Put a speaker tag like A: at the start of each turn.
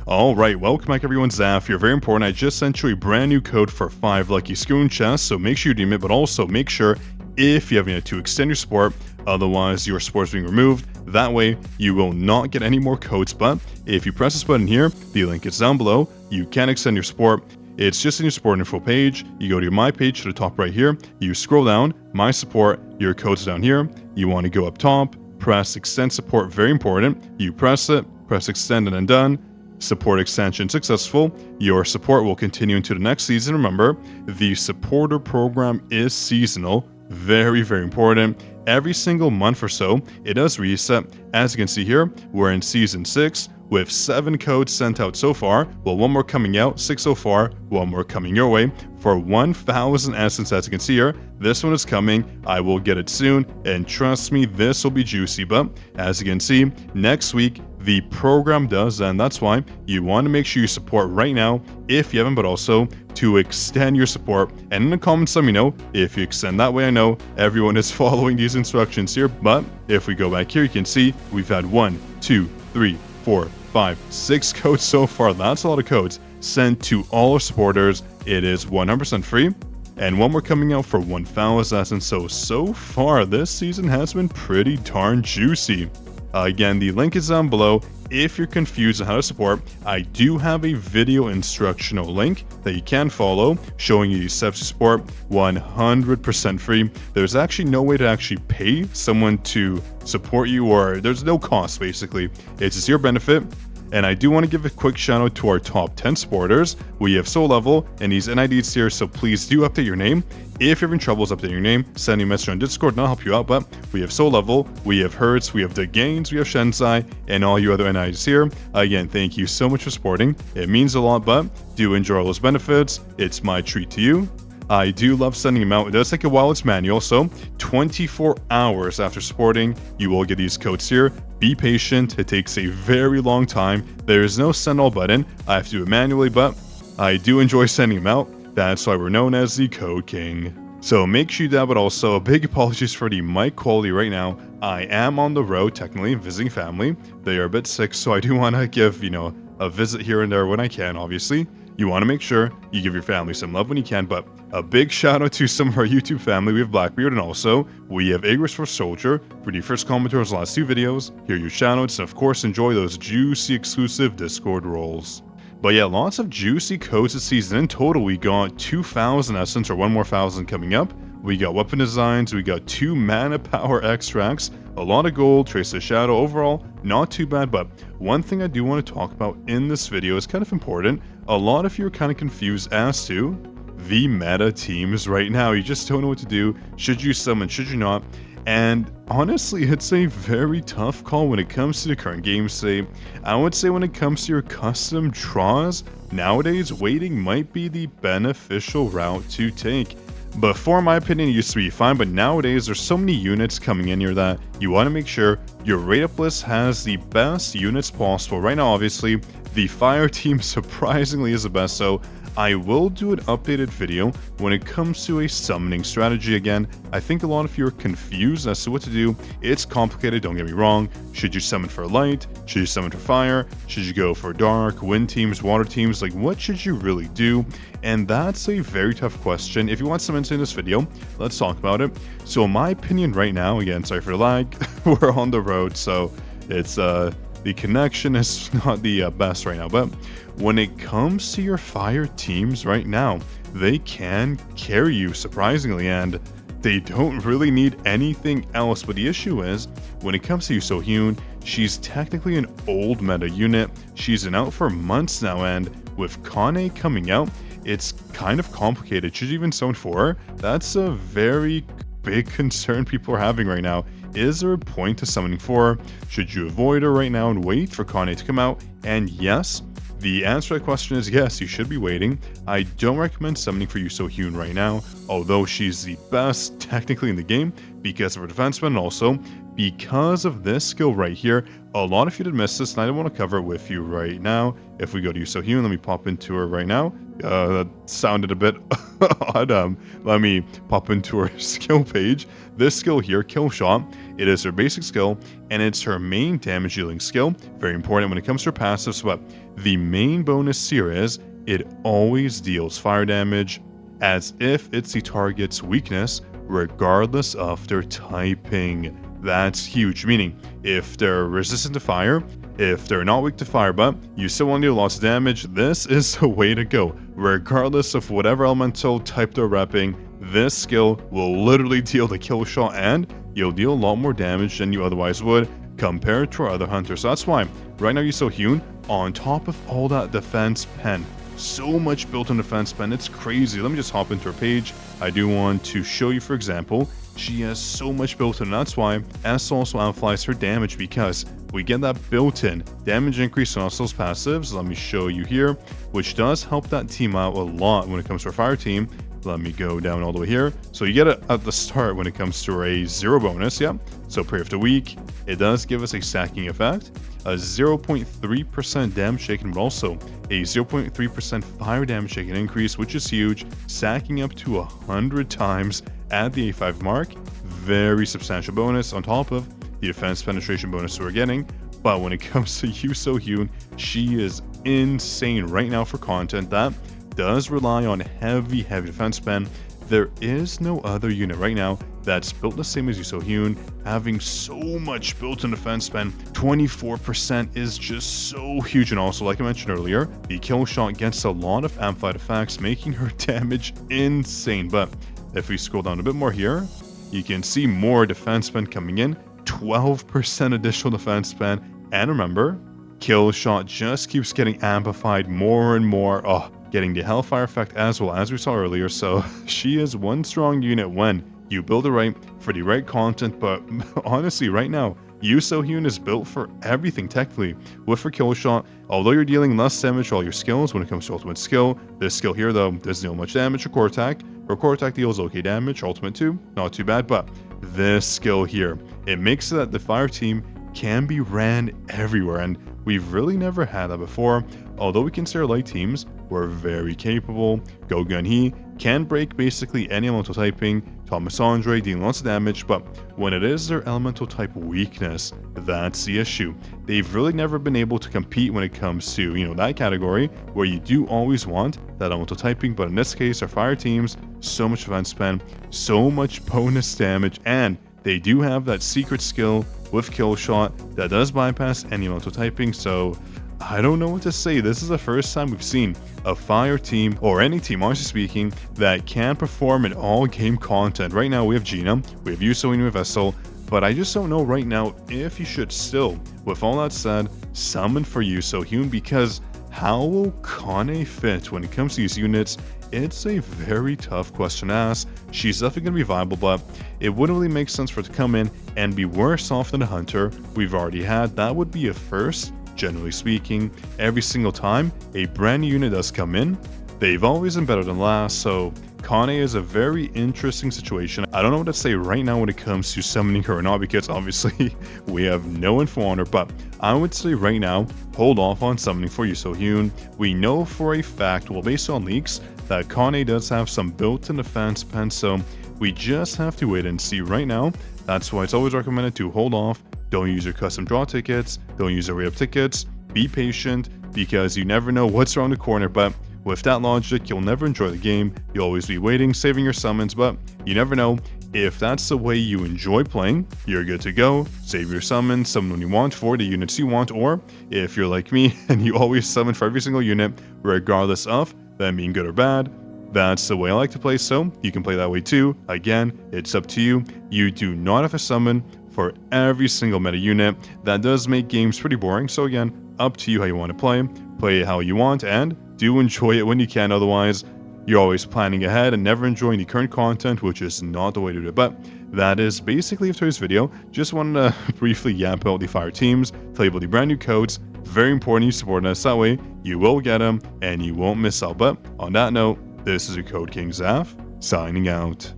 A: Alright, welcome back everyone, Zaf. You're very important. I just sent you a brand new code for 5 lucky screen chests, so make sure you redeem it, but also make sure if you have yet to extend your support, otherwise your support is being removed. That way, you will not get any more codes, but if you press this button here, the link is down below, you can extend your support. It's just in your support info page. You go to your My page to the top right here, you scroll down, My Support, your code's down here. You want to go up top, press Extend Support, very important. You press it, press Extend and then done. Support extension successful. Your support will continue into the next season. Remember, the supporter program is seasonal. Very, very important. Every single month or so, it does reset. As you can see here, we're in season 6 with 7 codes sent out so far. Well, 1 more coming out, 6 so far, 1 more coming your way for 1,000 essence. As you can see here, this one is coming. I will get it soon, and trust me, this will be juicy. But as you can see, next week, the program does end. That's why you want to make sure you support right now if you haven't, but also to extend your support. And in the comments, let me know if you extend. That way I know everyone is following these instructions here. But if we go back here, you can see we've had 1, 2, 3, 4, 5, 6 codes so far. That's a lot of codes sent to all our supporters. It is 100% free. And 1 more coming out for 1,000 essence. So far this season has been pretty darn juicy. Again, the link is down below. If you're confused on how to support, I do have a video instructional link that you can follow showing you steps to support, 100% free. There's actually no way to actually pay someone to support you, or there's no cost basically. It's just your benefit. And I do want to give a quick shout out to our top 10 supporters. We have Soul Level and these NIDs here, so please do update your name. If you're having troubles updating your name, send me a message on Discord and I'll help you out. But we have Soul Level, we have Hertz, we have The Gains, we have Shensai, and all you other NIDs here. Again, thank you so much for supporting. It means a lot, but do enjoy all those benefits. It's my treat to you. I do love sending them out. It does take a while, it's manual, so 24 hours after supporting, you will get these codes here. Be patient, it takes a very long time. There is no send all button. I have to do it manually, but I do enjoy sending them out. That's why we're known as the Code King. So make sure you do that, but also a big apologies for the mic quality right now. I am on the road, technically, visiting family. They are a bit sick, so I do want to give, a visit here and there when I can, obviously. You want to make sure you give your family some love when you can, but a big shout out to some of our YouTube family. We have Blackbeard, and also we have Igris for Soldier for the first commenter on the last 2 videos. Hear your shout outs, and of course enjoy those juicy exclusive Discord roles. But yeah, lots of juicy codes this season. In total, we got 2,000 essence, or 1 more 1,000 coming up. We got weapon designs, we got 2 mana power extracts, a lot of gold, Trace of Shadow. Overall, not too bad, but one thing I do want to talk about in this video is kind of important. A lot of you are kind of confused as to the meta teams right now. You just don't know what to do. Should you summon, should you not? And honestly, it's a very tough call when it comes to the current game state. I would say when it comes to your custom draws, nowadays waiting might be the beneficial route to take. Before, in my opinion, it used to be fine, but nowadays there's so many units coming in here that you want to make sure your rate up list has the best units possible. Right now, obviously, the fire team surprisingly is the best, so I will do an updated video when it comes to a summoning strategy. Again, I think a lot of you are confused as to what to do. It's complicated, don't get me wrong. Should you summon for light? Should you summon for fire? Should you go for dark, wind teams, water teams? Like, what should you really do? And that's a very tough question. If you want some insight in this video, let's talk about it. So in my opinion right now, again, sorry for the lag, we're on the road, so it's the connection is not the best right now, but when it comes to your fire teams right now, they can carry you surprisingly, and they don't really need anything else. But the issue is, when it comes to Yuso Hyun, she's technically an old meta unit. She's been out for months now, and with Kane coming out, it's kind of complicated. Should you even summon for her? That's a very big concern people are having right now. Is there a point to summoning for her? Should you avoid her right now and wait for Kane to come out? And yes, the answer to that question is yes, you should be waiting. I don't recommend summoning for Yuso Hyun right now, although she's the best technically in the game because of her defense, and also because of this skill right here. A lot of you did miss this, and I don't want to cover it with you right now. If we go to Yusohyun, let me pop into her right now. That sounded a bit odd. Let me pop into her skill page. This skill here, Kill Shot, it is her basic skill, and it's her main damage dealing skill. Very important when it comes to her passives, but the main bonus here is it always deals fire damage as if it's the target's weakness, regardless of their typing. That's huge, meaning if they're resistant to fire, if they're not weak to fire, but you still want to do lots of damage, this is the way to go. Regardless of whatever elemental type they're repping, this skill will literally deal the kill shot, and you'll deal a lot more damage than you otherwise would compared to our other hunters. So that's why right now Yusohyun, on top of all that defense pen, so much built-in defense pen, it's crazy. Let me just hop into her page. I do want to show you, for example, she has so much built-in, and that's why S also amplifies her damage, because we get that built-in damage increase on S's passives. Let me show you here, which does help that team out a lot when it comes to our fire team. Let me go down all the way here. So you get it at the start when it comes to a 0 bonus, yeah. So per the week, it does give us a stacking effect, a 0.3% damage taken, but also a 0.3% fire damage taken increase, which is huge, stacking up to 100 times at the A5 mark. Very substantial bonus on top of the defense penetration bonus we're getting. But when it comes to Yusohyun, she is insane right now for content that does rely on heavy defense pen. There is no other unit right now that's built the same as Yusohyun, having so much built-in defense pen. 24% is just so huge, and also, like I mentioned earlier, the kill shot gets a lot of amplified effects, making her damage insane. But if we scroll down a bit more here, you can see more defense pen coming in, 12% additional defense pen, and remember, kill shot just keeps getting amplified more and more. Oh, getting the Hellfire effect as well, as we saw earlier. So she is one strong unit when you build it right for the right content. But honestly, right now, Yusohyun is built for everything technically. With her kill shot, although you're dealing less damage to all your skills when it comes to ultimate skill, this skill here though doesn't deal much damage. Her core attack deals okay damage, ultimate too, not too bad. But this skill here, it makes it that the fire team can be ran everywhere, and we've really never had that before. Although we consider light teams, we're very capable. Go-Gun-He can break basically any elemental typing. Thomas Andre dealing lots of damage, but when it is their elemental type weakness, that's the issue. They've really never been able to compete when it comes to, that category where you do always want that elemental typing. But in this case, our fire teams, so much defense span, so much bonus damage, and they do have that secret skill with kill shot that does bypass any elemental typing. So I don't know what to say. This is the first time we've seen a fire team, or any team honestly speaking, that can perform in all game content. Right now we have Gina, we have Yuso, and we have Vessel, but I just don't know right now if you should still, with all that said, summon for Yusohyun, because how will Kane fit when it comes to these units? It's a very tough question to ask. She's definitely going to be viable, but it wouldn't really make sense for her to come in and be worse off than a hunter we've already had. That would be a first, generally speaking. Every single time a brand new unit does come in, they've always been better than last. So Kane is a very interesting situation. I don't know what to say right now when it comes to summoning her or not, because obviously we have no info on her, but I would say right now, hold off on summoning for Yusohyun. We know for a fact, well, based on leaks, that Kane does have some built-in defense pen, so we just have to wait and see right now. That's why it's always recommended to hold off. Don't use your custom draw tickets, don't use your rate up tickets, be patient, because you never know what's around the corner. But with that logic, you'll never enjoy the game. You'll always be waiting, saving your summons, but you never know. If that's the way you enjoy playing, you're good to go. Save your summons, summon when you want for the units you want, or if you're like me and you always summon for every single unit, regardless of them being good or bad, that's the way I like to play, so you can play that way too. Again, it's up to you. You do not have to summon for every single meta unit. That does make games pretty boring, so again, up to you how you want to play it how you want, and do enjoy it when you can. Otherwise, you're always planning ahead and never enjoying the current content, which is not the way to do it. But that is basically it for today's video. Just wanted to briefly yap about the fire teams, tell you about the brand new codes. Very important you support us, that way you will get them and you won't miss out. But on that note, this is your Code King Zaf, signing out.